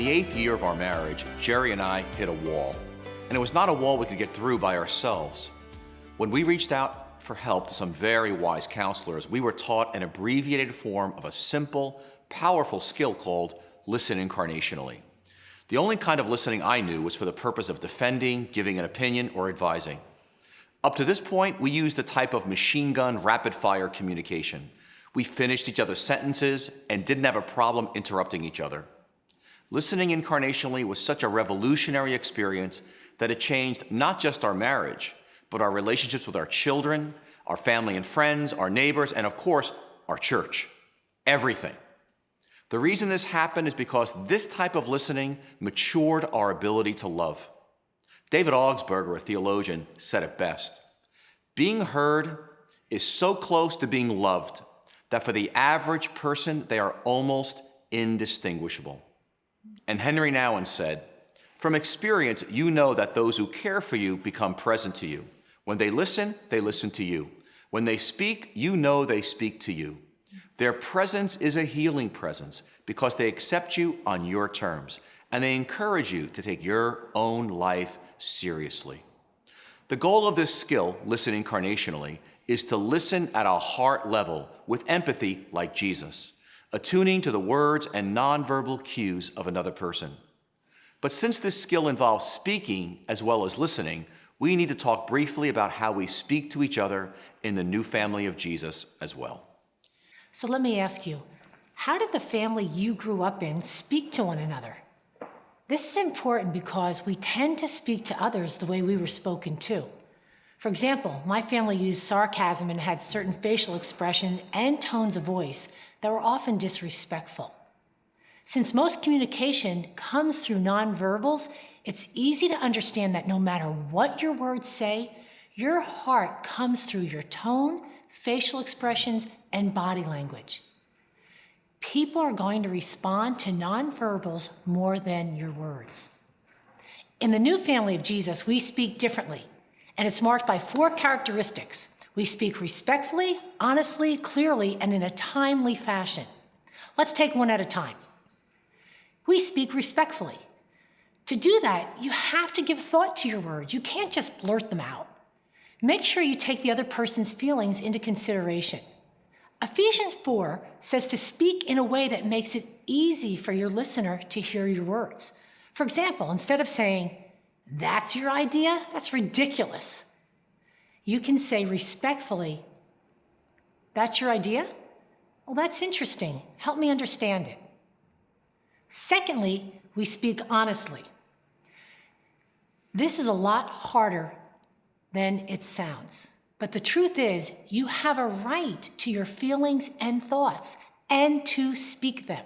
the 8th year of our marriage, Jerry and I hit a wall. And it was not a wall we could get through by ourselves. When we reached out for help to some very wise counselors, we were taught an abbreviated form of a simple, powerful skill called listen incarnationally. The only kind of listening I knew was for the purpose of defending, giving an opinion, or advising. Up to this point, we used a type of machine gun, rapid-fire communication. We finished each other's sentences and didn't have a problem interrupting each other. Listening incarnationally was such a revolutionary experience that it changed not just our marriage, but our relationships with our children, our family and friends, our neighbors, and of course, our church. Everything. The reason this happened is because this type of listening matured our ability to love. David Augsburger, a theologian, said it best. Being heard is so close to being loved that for the average person, they are almost indistinguishable. And Henry Nouwen said, from experience, you know that those who care for you become present to you. When they listen to you. When they speak, you know they speak to you. Their presence is a healing presence because they accept you on your terms, and they encourage you to take your own life seriously. The goal of this skill, listen incarnationally, is to listen at a heart level with empathy like Jesus, attuning to the words and nonverbal cues of another person. But since this skill involves speaking as well as listening, we need to talk briefly about how we speak to each other in the new family of Jesus as well. So let me ask you, how did the family you grew up in speak to one another? This is important because we tend to speak to others the way we were spoken to. For example, my family used sarcasm and had certain facial expressions and tones of voice that were often disrespectful. Since most communication comes through nonverbals, it's easy to understand that no matter what your words say, your heart comes through your tone, facial expressions, and body language. People are going to respond to nonverbals more than your words. In the new family of Jesus, we speak differently, and it's marked by 4 characteristics. We speak respectfully, honestly, clearly, and in a timely fashion. Let's take one at a time. We speak respectfully. To do that, you have to give thought to your words. You can't just blurt them out. Make sure you take the other person's feelings into consideration. Ephesians 4 says to speak in a way that makes it easy for your listener to hear your words. For example, instead of saying, "That's your idea? That's ridiculous," you can say respectfully, "That's your idea? Well, that's interesting. Help me understand it." Secondly, we speak honestly. This is a lot harder than it sounds. But the truth is, you have a right to your feelings and thoughts and to speak them.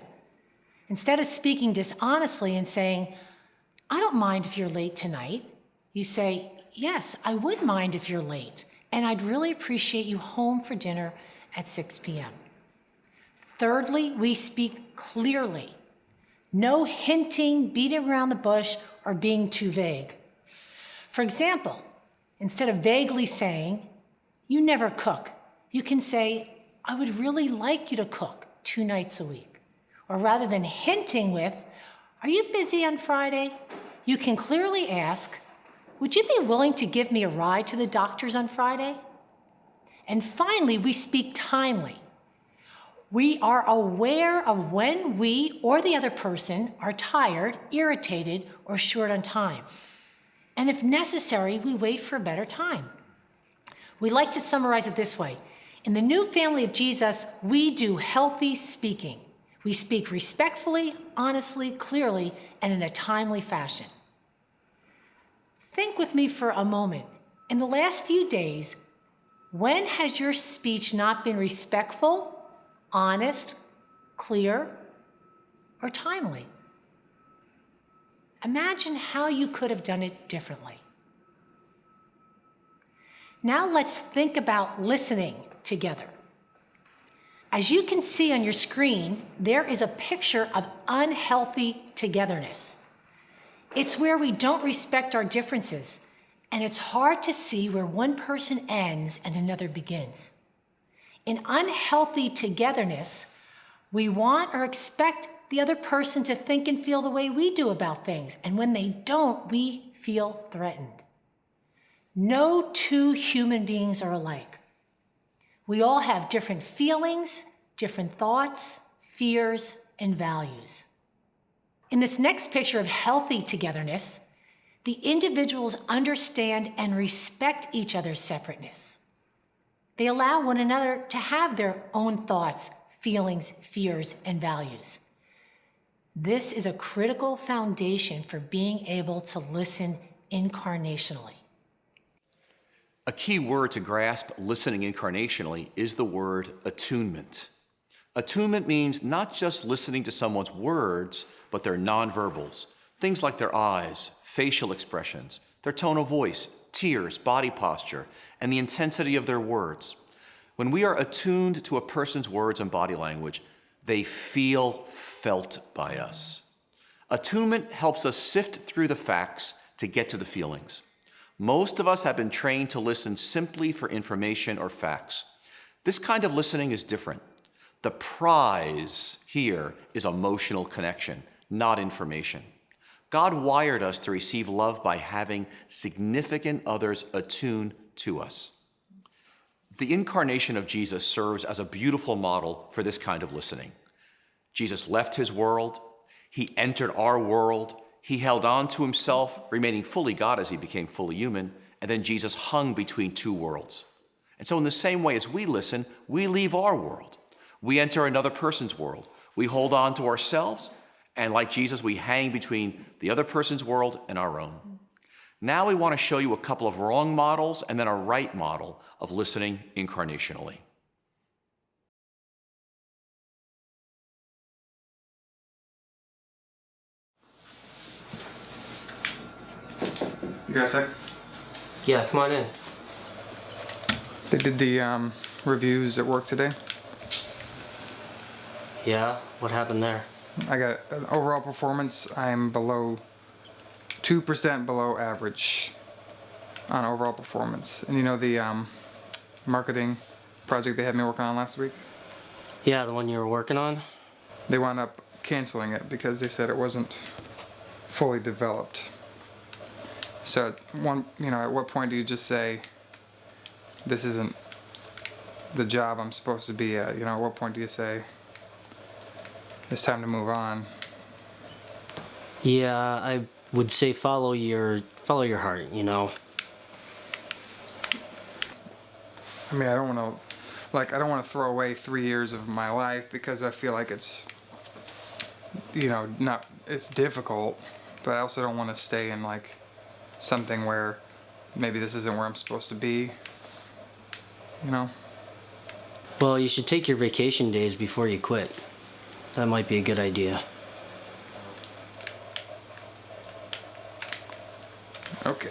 Instead of speaking dishonestly and saying, "I don't mind if you're late tonight," you say, "Yes, I would mind if you're late, and I'd really appreciate you home for dinner at 6 p.m. Thirdly, we speak clearly. No hinting, beating around the bush, or being too vague. For example, instead of vaguely saying, "You never cook," you can say, "I would really like you to cook 2 nights a week." Or rather than hinting with, "Are you busy on Friday?" you can clearly ask, "Would you be willing to give me a ride to the doctor's on Friday?" And finally, we speak timely. We are aware of when we or the other person are tired, irritated, or short on time. And if necessary, we wait for a better time. We like to summarize it this way. In the new family of Jesus, we do healthy speaking. We speak respectfully, honestly, clearly, and in a timely fashion. Think with me for a moment. In the last few days, when has your speech not been respectful, honest, clear, or timely? Imagine how you could have done it differently. Now let's think about listening together. As you can see on your screen, there is a picture of unhealthy togetherness. It's where we don't respect our differences, and it's hard to see where one person ends and another begins. In unhealthy togetherness, we want or expect the other person to think and feel the way we do about things. And when they don't, we feel threatened. No two human beings are alike. We all have different feelings, different thoughts, fears, and values. In this next picture of healthy togetherness, the individuals understand and respect each other's separateness. They allow one another to have their own thoughts, feelings, fears, and values. This is a critical foundation for being able to listen incarnationally. A key word to grasp listening incarnationally is the word attunement. Attunement means not just listening to someone's words, but their nonverbals, things like their eyes, facial expressions, their tone of voice, tears, body posture, and the intensity of their words. When we are attuned to a person's words and body language, they feel felt by us. Attunement helps us sift through the facts to get to the feelings. Most of us have been trained to listen simply for information or facts. This kind of listening is different. The prize here is emotional connection, not information. God wired us to receive love by having significant others attune to us. The incarnation of Jesus serves as a beautiful model for this kind of listening. Jesus left his world, he entered our world, he held on to himself, remaining fully God as he became fully human, and then Jesus hung between two worlds. And so in the same way as we listen, we leave our world. We enter another person's world. We hold on to ourselves, and like Jesus, we hang between the other person's world and our own. Now we want to show you a couple of wrong models and then a right model of listening incarnationally. You got a sec? Yeah, come on in. They did the reviews at work today. Yeah, what happened there? I got an overall performance. I'm below 2% below average on overall performance. And you know the marketing project they had me working on last week? Yeah, the one you were working on? They wound up canceling it because they said it wasn't fully developed. So at what point do you just say, this isn't the job I'm supposed to be at? At what point do you say, it's time to move on? Yeah, I would say follow your heart, I mean, I don't want to throw away 3 years of my life because I feel like it's, it's difficult, but I also don't want to stay in something where maybe this isn't where I'm supposed to be, Well, you should take your vacation days before you quit. That might be a good idea. Okay.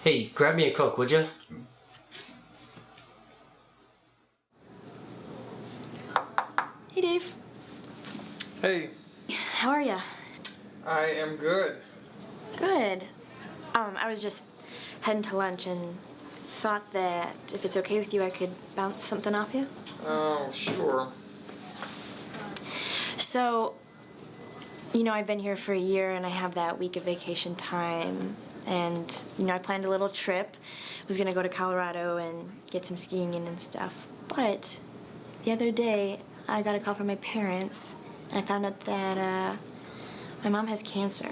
Hey, grab me a Coke, would you? Hey, Dave. Hey, How are ya? I am good. Good. I was just heading to lunch and thought that if it's okay with you, I could bounce something off you. Oh, sure. So, I've been here for a year and I have that week of vacation time. And, I planned a little trip. I was gonna go to Colorado and get some skiing in and stuff. But the other day, I got a call from my parents and I found out that my mom has cancer.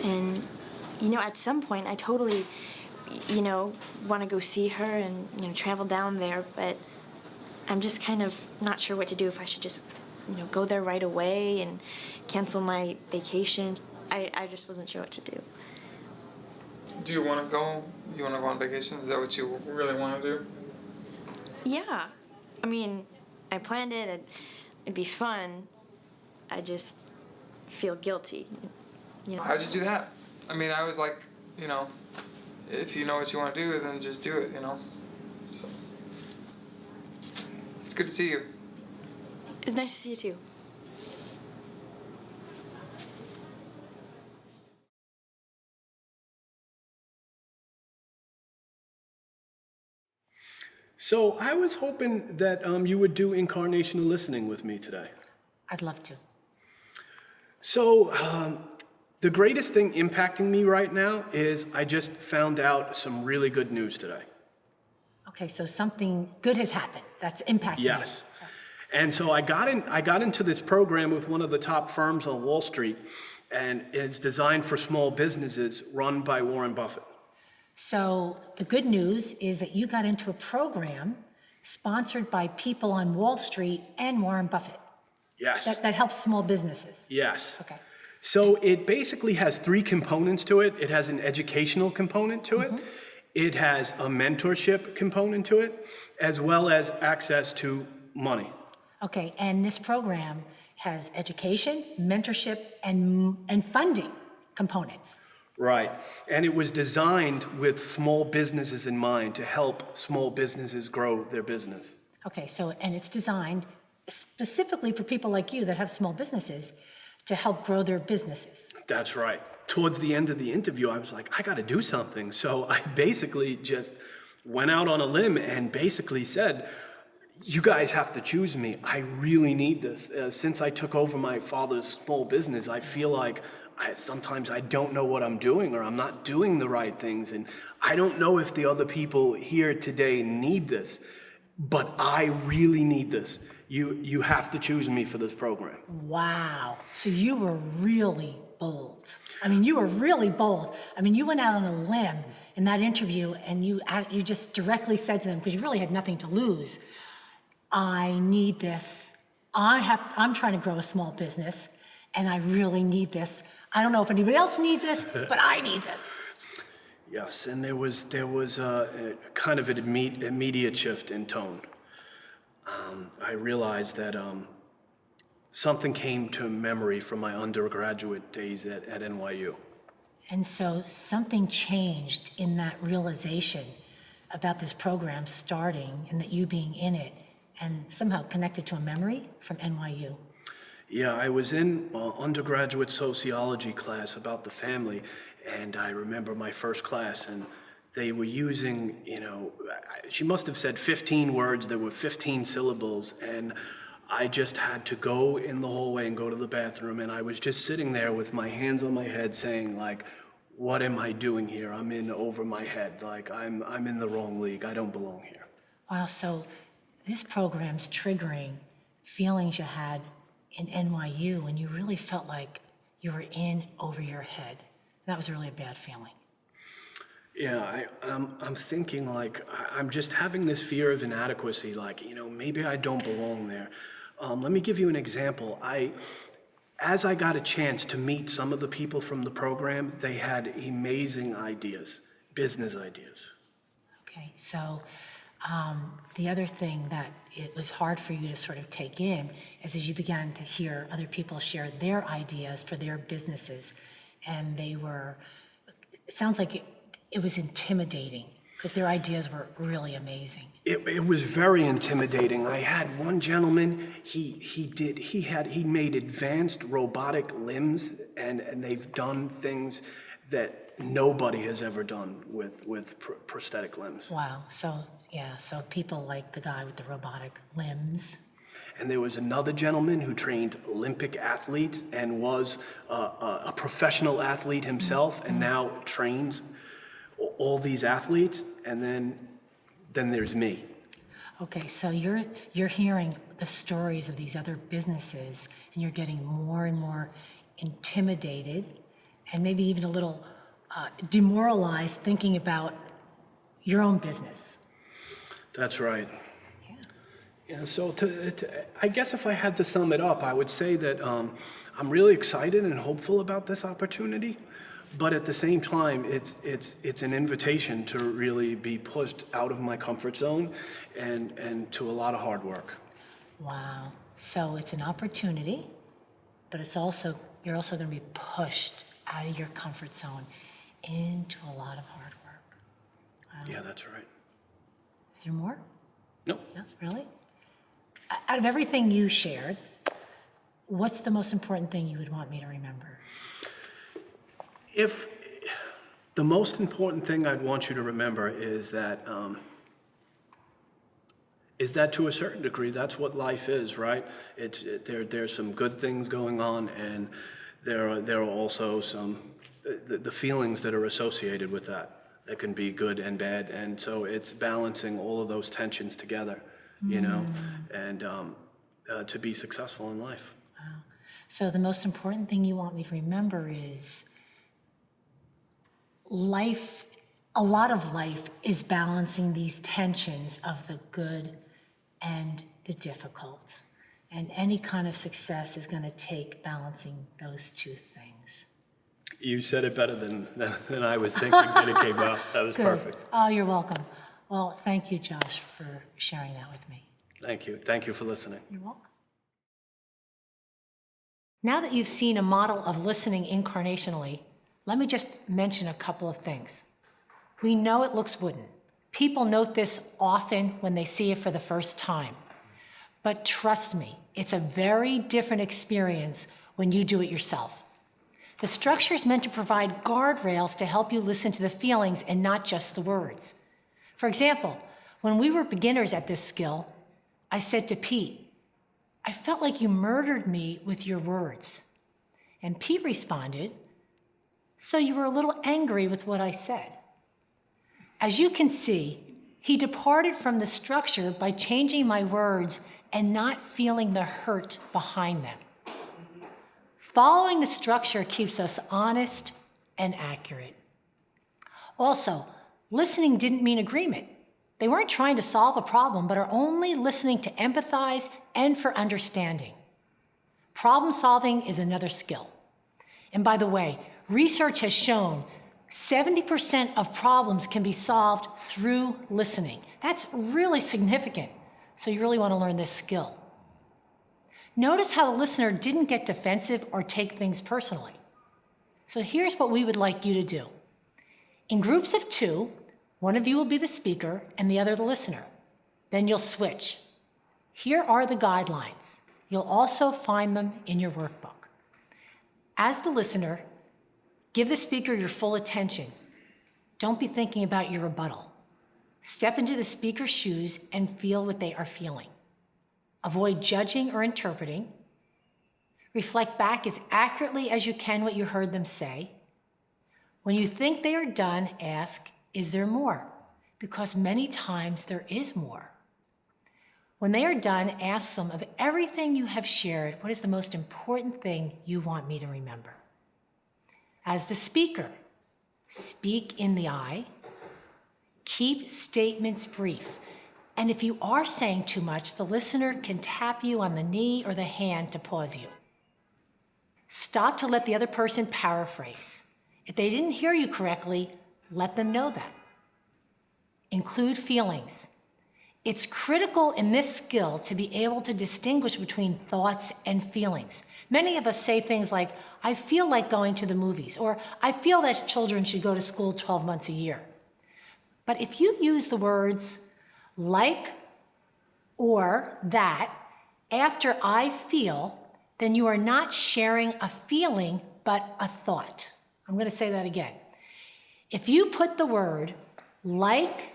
And, at some point, I totally, want to go see her and, travel down there, but I'm just kind of not sure what to do, if I should just, go there right away and cancel my vacation. I just wasn't sure what to do. Do you want to go? You want to go on vacation? Is that what you really want to do? Yeah. I mean, I planned it. It'd be fun. I just feel guilty, How'd you do that? I mean, I was like, if you know what you want to do, then just do it, So, it's good to see you. It's nice to see you too. So I was hoping that you would do incarnational listening with me today. I'd love to. So the greatest thing impacting me right now is I just found out some really good news today. Okay, so something good has happened that's impacting you. Yes. And so I got into this program with one of the top firms on Wall Street, and it's designed for small businesses run by Warren Buffett. So the good news is that you got into a program sponsored by people on Wall Street and Warren Buffett Yes. that helps small businesses. Yes. Okay. So it basically has three components to it. It has an educational component to it. It has a mentorship component to it, as well as access to money. Okay, and this program has education, mentorship, and funding components. Right. And it was designed with small businesses in mind to help small businesses grow their business. Okay, so, and it's designed specifically for people like you that have small businesses to help grow their businesses. That's right. Towards the end of the interview, I was like, I got to do something. So I basically just went out on a limb and basically said, you guys have to choose me. I really need this. Since I took over my father's small business, I feel like sometimes I don't know what I'm doing, or I'm not doing the right things. And I don't know if the other people here today need this, but I really need this. You have to choose me for this program. Wow, so you were really bold. I mean, you were really bold. I mean, you went out on a limb in that interview and you just directly said to them, because you really had nothing to lose, I need this. I'm trying to grow a small business and I really need this. I don't know if anybody else needs this, but I need this. Yes, and there was a kind of an immediate shift in tone. I realized that something came to memory from my undergraduate days at NYU. And so something changed in that realization about this program starting and that you being in it and somehow connected to a memory from NYU. Yeah, I was in undergraduate sociology class about the family, and I remember my first class, and they were using, she must have said 15 words, there were 15 syllables, and I just had to go in the hallway and go to the bathroom, and I was just sitting there with my hands on my head saying, like, what am I doing here? I'm in over my head, like, I'm in the wrong league, I don't belong here. Wow, so this program's triggering feelings you had in NYU when you really felt like you were in over your head. That was really a bad feeling. Yeah, I'm thinking like, I'm just having this fear of inadequacy, like, maybe I don't belong there. Let me give you an example. As I got a chance to meet some of the people from the program, they had amazing ideas, business ideas. Okay, so the other thing that it was hard for you to sort of take in is as you began to hear other people share their ideas for their businesses, and it sounds like it was intimidating because their ideas were really amazing. It was very intimidating. I had one gentleman, he made advanced robotic limbs, and they've done things that nobody has ever done with prosthetic limbs. Wow, so people like the guy with the robotic limbs. And there was another gentleman who trained Olympic athletes and was a professional athlete himself, and now trains all these athletes, and then there's me. Okay, so you're hearing the stories of these other businesses, and you're getting more and more intimidated, and maybe even a little demoralized thinking about your own business. That's right. Yeah, so I guess if I had to sum it up, I would say that I'm really excited and hopeful about this opportunity, but at the same time, it's an invitation to really be pushed out of my comfort zone and to a lot of hard work. Wow. So it's an opportunity, but you're also going to be pushed out of your comfort zone into a lot of hard work. Wow. Yeah, that's right. Is there more? No. No, really? Out of everything you shared, what's the most important thing you would want me to remember? If the most important thing I'd want you to remember is that is that to a certain degree, that's what life is, right? There's some good things going on, and there are also some the feelings that are associated with that can be good and bad, and so it's balancing all of those tensions together, you know, and to be successful in life. So the most important thing you want me to remember is life, a lot of life is balancing these tensions of the good and the difficult. And any kind of success is going to take balancing those two things. You said it better than I was thinking that it came out. That was Good. perfect. Oh, you're welcome. Well, thank you, Josh, for sharing that with me. Thank you. Thank you for listening. You're welcome. Now that you've seen a model of listening incarnationally, let me just mention a couple of things. We know it looks wooden. People note this often when they see it for the first time. But trust me, it's a very different experience when you do it yourself. The structure is meant to provide guardrails to help you listen to the feelings and not just the words. For example, when we were beginners at this skill, I said to Pete, "I felt like you murdered me with your words." And Pete responded, "So you were a little angry with what I said." As you can see, he departed from the structure by changing my words and not feeling the hurt behind them. Following the structure keeps us honest and accurate. Also, listening didn't mean agreement. They weren't trying to solve a problem, but are only listening to empathize and for understanding. Problem solving is another skill. And by the way, research has shown 70% of problems can be solved through listening. That's really significant, so you really want to learn this skill. Notice how the listener didn't get defensive or take things personally. So here's what we would like you to do. In groups of 2, one of you will be the speaker and the other the listener. Then you'll switch. Here are the guidelines. You'll also find them in your workbook. As the listener, give the speaker your full attention. Don't be thinking about your rebuttal. Step into the speaker's shoes and feel what they are feeling. Avoid judging or interpreting. Reflect back as accurately as you can what you heard them say. When you think they are done, ask, "Is there more?" Because many times there is more. When they are done, ask them, "Of everything you have shared, what is the most important thing you want me to remember?" As the speaker, speak in the I. Keep statements brief. And if you are saying too much, the listener can tap you on the knee or the hand to pause you. Stop to let the other person paraphrase. If they didn't hear you correctly, let them know that. Include feelings. It's critical in this skill to be able to distinguish between thoughts and feelings. Many of us say things like, "I feel like going to the movies," or "I feel that children should go to school 12 months a year." But if you use the words like or that after "I feel," then you are not sharing a feeling, but a thought. I'm going to say that again. If you put the word like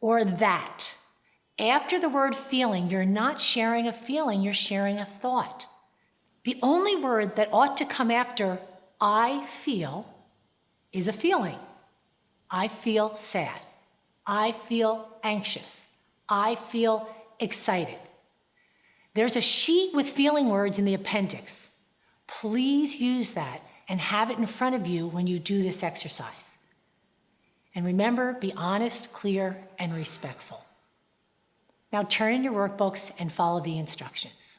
or that after the word feeling, you're not sharing a feeling, you're sharing a thought. The only word that ought to come after "I feel" is a feeling. I feel sad. I feel anxious. I feel excited. There's a sheet with feeling words in the appendix. Please use that and have it in front of you when you do this exercise. And remember, be honest, clear, and respectful. Now turn in your workbooks and follow the instructions.